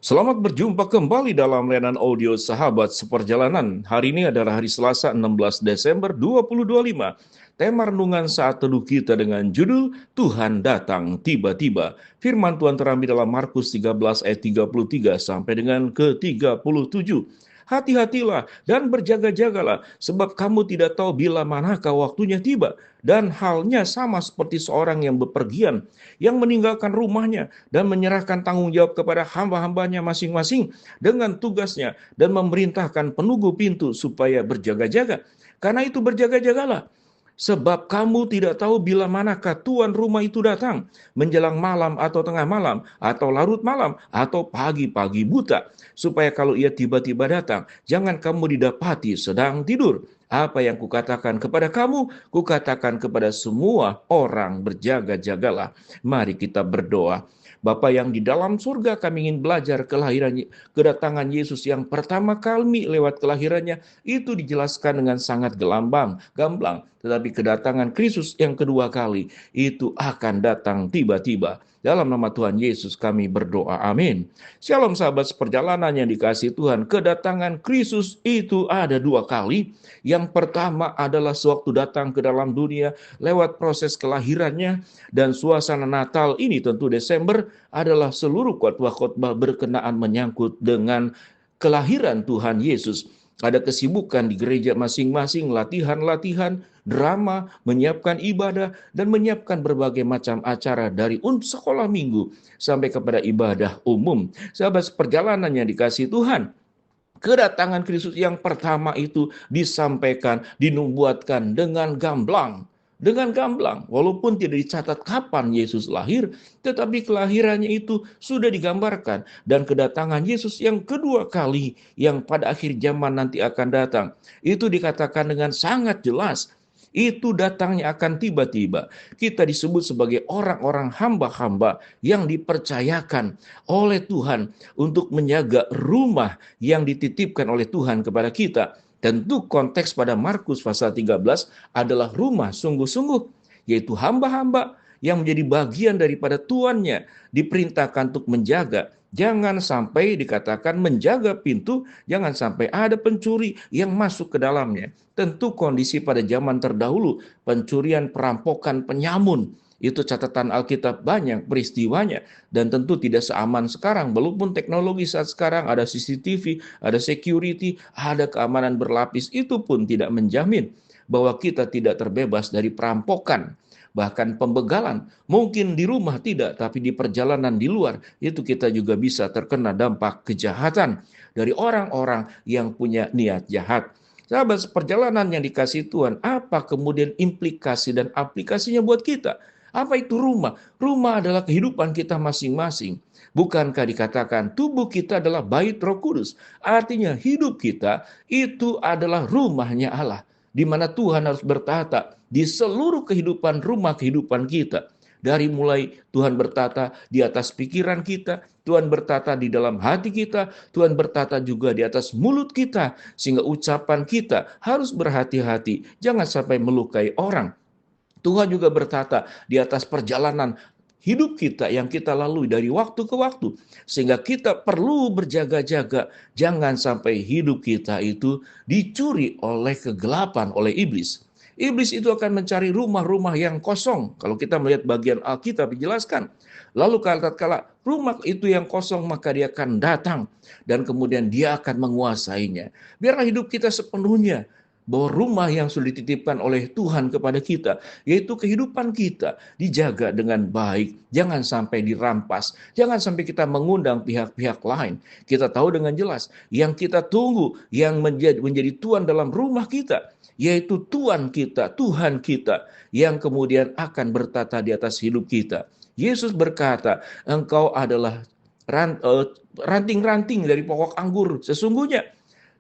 Selamat berjumpa kembali dalam layanan audio Sahabat Seperjalanan. Hari ini adalah hari Selasa 16 Desember 2025. Tema renungan saat teduh kita dengan judul Tuhan datang tiba-tiba. Firman Tuhan terambil dalam Markus 13 ayat 33 sampai dengan ke-37. Hati-hatilah dan berjaga-jagalah, sebab kamu tidak tahu bila manakah waktunya tiba. Dan halnya sama seperti seorang yang bepergian, yang meninggalkan rumahnya dan menyerahkan tanggung jawab kepada hamba-hambanya masing-masing dengan tugasnya dan memerintahkan penunggu pintu supaya berjaga-jaga. Karena itu berjaga-jagalah. Sebab kamu tidak tahu bila manakah tuan rumah itu datang, menjelang malam atau tengah malam, atau larut malam, atau pagi-pagi buta. Supaya kalau ia tiba-tiba datang, jangan kamu didapati sedang tidur. Apa yang kukatakan kepada kamu, kukatakan kepada semua orang, berjaga-jagalah. Mari kita berdoa. Bapa yang di dalam surga, kami ingin belajar kedatangan Yesus yang pertama kali lewat kelahirannya, itu dijelaskan dengan sangat gamblang. Tetapi kedatangan Kristus yang kedua kali, itu akan datang tiba-tiba. Dalam nama Tuhan Yesus kami berdoa, amin. Shalom sahabat seperjalanan yang dikasihi Tuhan. Kedatangan Kristus itu ada dua kali. Yang pertama adalah sewaktu datang ke dalam dunia lewat proses kelahirannya, dan suasana Natal ini tentu Desember adalah seluruh khotbah-khotbah berkenaan menyangkut dengan kelahiran Tuhan Yesus. Ada kesibukan di gereja masing-masing, latihan-latihan, drama, menyiapkan ibadah, dan menyiapkan berbagai macam acara dari sekolah minggu sampai kepada ibadah umum. Sahabat perjalanan yang dikasihi Tuhan, kedatangan Kristus yang pertama itu disampaikan, dinubuatkan dengan gamblang. Dengan gamblang, walaupun tidak dicatat kapan Yesus lahir, tetapi kelahirannya itu sudah digambarkan. Dan kedatangan Yesus yang kedua kali, yang pada akhir zaman nanti akan datang, itu dikatakan dengan sangat jelas. Itu datangnya akan tiba-tiba. Kita disebut sebagai orang-orang hamba-hamba yang dipercayakan oleh Tuhan untuk menjaga rumah yang dititipkan oleh Tuhan kepada kita. Tentu konteks pada Markus pasal 13 adalah rumah sungguh-sungguh, yaitu hamba-hamba yang menjadi bagian daripada tuannya, diperintahkan untuk menjaga. Jangan sampai dikatakan menjaga pintu, jangan sampai ada pencuri yang masuk ke dalamnya. Tentu kondisi pada zaman terdahulu, pencurian, perampokan, penyamun, itu catatan Alkitab banyak peristiwanya, dan tentu tidak seaman sekarang. Walaupun teknologi saat sekarang ada CCTV, ada security, ada keamanan berlapis, itu pun tidak menjamin bahwa kita tidak terbebas dari perampokan, bahkan pembegalan. Mungkin di rumah tidak, tapi di perjalanan di luar itu kita juga bisa terkena dampak kejahatan dari orang-orang yang punya niat jahat. Sahabat perjalanan yang dikasihi Tuhan, apa kemudian implikasi dan aplikasinya buat kita? Apa itu rumah? Rumah adalah kehidupan kita masing-masing. Bukankah dikatakan tubuh kita adalah bait Roh Kudus? Artinya hidup kita itu adalah rumahnya Allah, di mana Tuhan harus bertata di seluruh kehidupan rumah kehidupan kita. Dari mulai Tuhan bertata di atas pikiran kita, Tuhan bertata di dalam hati kita, Tuhan bertata juga di atas mulut kita, sehingga ucapan kita harus berhati-hati, jangan sampai melukai orang. Tuhan juga bertata di atas perjalanan hidup kita yang kita lalui dari waktu ke waktu. Sehingga kita perlu berjaga-jaga. Jangan sampai hidup kita itu dicuri oleh kegelapan, oleh iblis. Iblis itu akan mencari rumah-rumah yang kosong. Kalau kita melihat bagian Alkitab dijelaskan. Lalu kala rumah itu yang kosong, maka dia akan datang. Dan kemudian dia akan menguasainya. Biarlah hidup kita sepenuhnya bahwa rumah yang sudah dititipkan oleh Tuhan kepada kita, yaitu kehidupan kita, dijaga dengan baik. Jangan sampai dirampas. Jangan sampai kita mengundang pihak-pihak lain. Kita tahu dengan jelas, yang kita tunggu, yang menjadi Tuhan dalam rumah kita, yaitu Tuhan kita, Tuhan kita, yang kemudian akan bertata di atas hidup kita. Yesus berkata, engkau adalah ranting-ranting dari pokok anggur. Sesungguhnya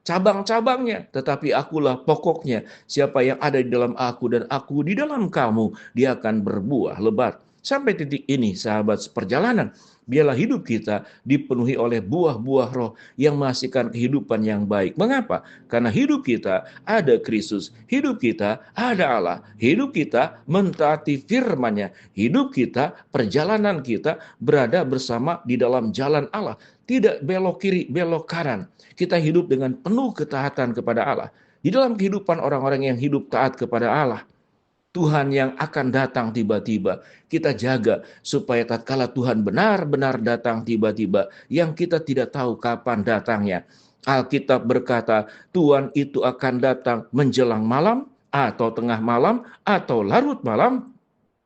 cabang-cabangnya, tetapi akulah pokoknya. Siapa yang ada di dalam aku dan aku di dalam kamu, dia akan berbuah lebat. Sampai titik ini, sahabat seperjalanan, Biarlah hidup kita dipenuhi oleh buah-buah roh yang menghasilkan kehidupan yang baik. Mengapa? Karena hidup kita ada Kristus, hidup kita ada Allah, hidup kita mentaati firman-Nya, hidup kita, perjalanan kita berada bersama di dalam jalan Allah. Tidak belok kiri, belok kanan. Kita hidup dengan penuh ketaatan kepada Allah. Di dalam kehidupan orang-orang yang hidup taat kepada Allah, Tuhan yang akan datang tiba-tiba. Kita jaga supaya tatkala Tuhan benar-benar datang tiba-tiba, yang kita tidak tahu kapan datangnya. Alkitab berkata, Tuhan itu akan datang menjelang malam, atau tengah malam, atau larut malam,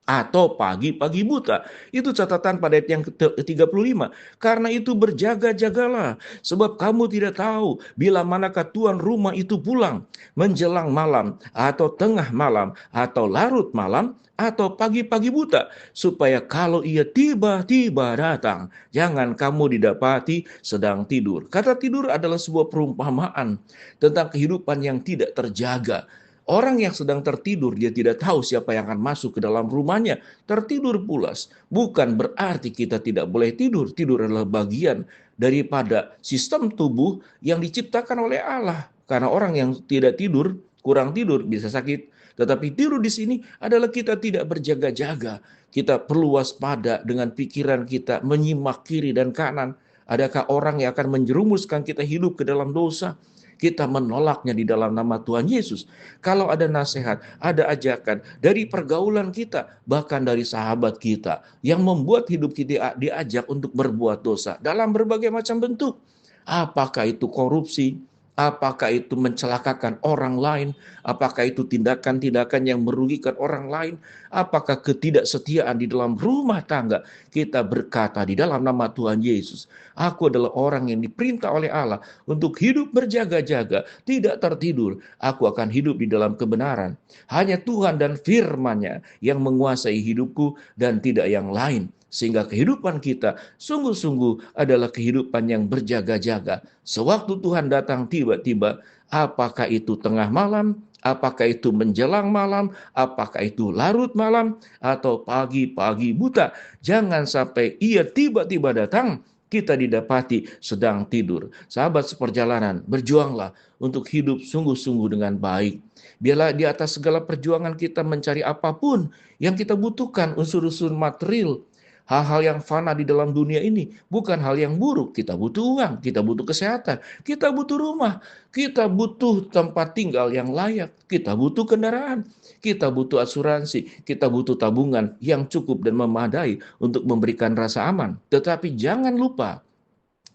atau pagi-pagi buta. Itu catatan pada ayat yang ke-35. Karena itu berjaga-jagalah, sebab kamu tidak tahu bila manakah tuan rumah itu pulang, menjelang malam, atau tengah malam, atau larut malam, atau pagi-pagi buta, supaya kalau ia tiba-tiba datang, jangan kamu didapati sedang tidur. Kata tidur adalah sebuah perumpamaan tentang kehidupan yang tidak terjaga. Orang yang sedang tertidur, dia tidak tahu siapa yang akan masuk ke dalam rumahnya. Tertidur pulas. Bukan berarti kita tidak boleh tidur. Tidur adalah bagian daripada sistem tubuh yang diciptakan oleh Allah. Karena orang yang tidak tidur, kurang tidur, bisa sakit. Tetapi tidur di sini adalah kita tidak berjaga-jaga. Kita perlu waspada dengan pikiran kita menyimak kiri dan kanan. Adakah orang yang akan menjerumuskan kita hidup ke dalam dosa? Kita menolaknya di dalam nama Tuhan Yesus. Kalau ada nasihat, ada ajakan dari pergaulan kita, bahkan dari sahabat kita, yang membuat hidup kita diajak untuk berbuat dosa dalam berbagai macam bentuk. Apakah itu korupsi? Apakah itu mencelakakan orang lain? Apakah itu tindakan-tindakan yang merugikan orang lain? Apakah ketidaksetiaan di dalam rumah tangga? Kita berkata di dalam nama Tuhan Yesus, aku adalah orang yang diperintah oleh Allah untuk hidup berjaga-jaga, tidak tertidur. Aku akan hidup di dalam kebenaran. Hanya Tuhan dan firman-Nya yang menguasai hidupku dan tidak yang lain. Sehingga kehidupan kita sungguh-sungguh adalah kehidupan yang berjaga-jaga. Sewaktu Tuhan datang tiba-tiba, apakah itu tengah malam, apakah itu menjelang malam, apakah itu larut malam, atau pagi-pagi buta. Jangan sampai ia tiba-tiba datang, kita didapati sedang tidur. Sahabat seperjalanan, berjuanglah untuk hidup sungguh-sungguh dengan baik. Biarlah di atas segala perjuangan kita mencari apapun yang kita butuhkan, unsur-unsur material, hal-hal yang fana di dalam dunia ini bukan hal yang buruk. Kita butuh uang, kita butuh kesehatan, kita butuh rumah, kita butuh tempat tinggal yang layak, kita butuh kendaraan, kita butuh asuransi, kita butuh tabungan yang cukup dan memadai untuk memberikan rasa aman. Tetapi jangan lupa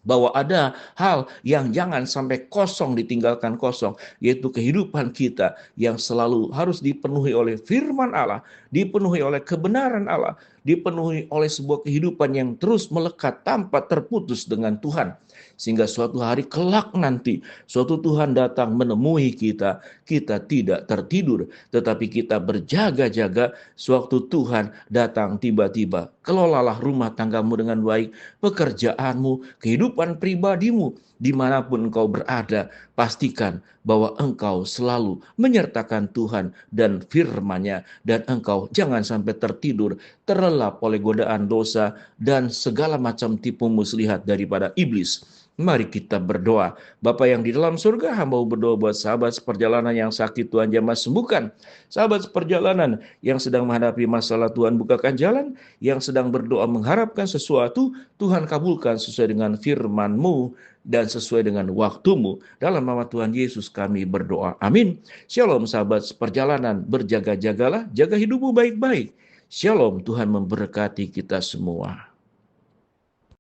bahwa ada hal yang jangan sampai kosong, ditinggalkan kosong, yaitu kehidupan kita yang selalu harus dipenuhi oleh firman Allah, dipenuhi oleh kebenaran Allah, dipenuhi oleh sebuah kehidupan yang terus melekat tanpa terputus dengan Tuhan. Sehingga suatu hari kelak nanti, suatu Tuhan datang menemui kita, kita tidak tertidur, tetapi kita berjaga-jaga sewaktu Tuhan datang tiba-tiba. Kelolalah rumah tanggamu dengan baik, pekerjaanmu, kehidupan pribadimu, dimanapun engkau berada, pastikan bahwa engkau selalu menyertakan Tuhan dan firman-Nya, dan engkau jangan sampai tertidur, terlelap oleh godaan dosa dan segala macam tipu muslihat daripada iblis. Mari kita berdoa. Bapa yang di dalam surga, hamba berdoa buat sahabat seperjalanan yang sakit, Tuhan jamah sembuhkan. Sahabat seperjalanan yang sedang menghadapi masalah, Tuhan bukakan jalan. Yang sedang berdoa mengharapkan sesuatu, Tuhan kabulkan sesuai dengan firman-Mu dan sesuai dengan waktu-Mu. Dalam nama Tuhan Yesus kami berdoa. Amin. Shalom sahabat seperjalanan, berjaga-jagalah, jaga hidupmu baik-baik. Shalom, Tuhan memberkati kita semua.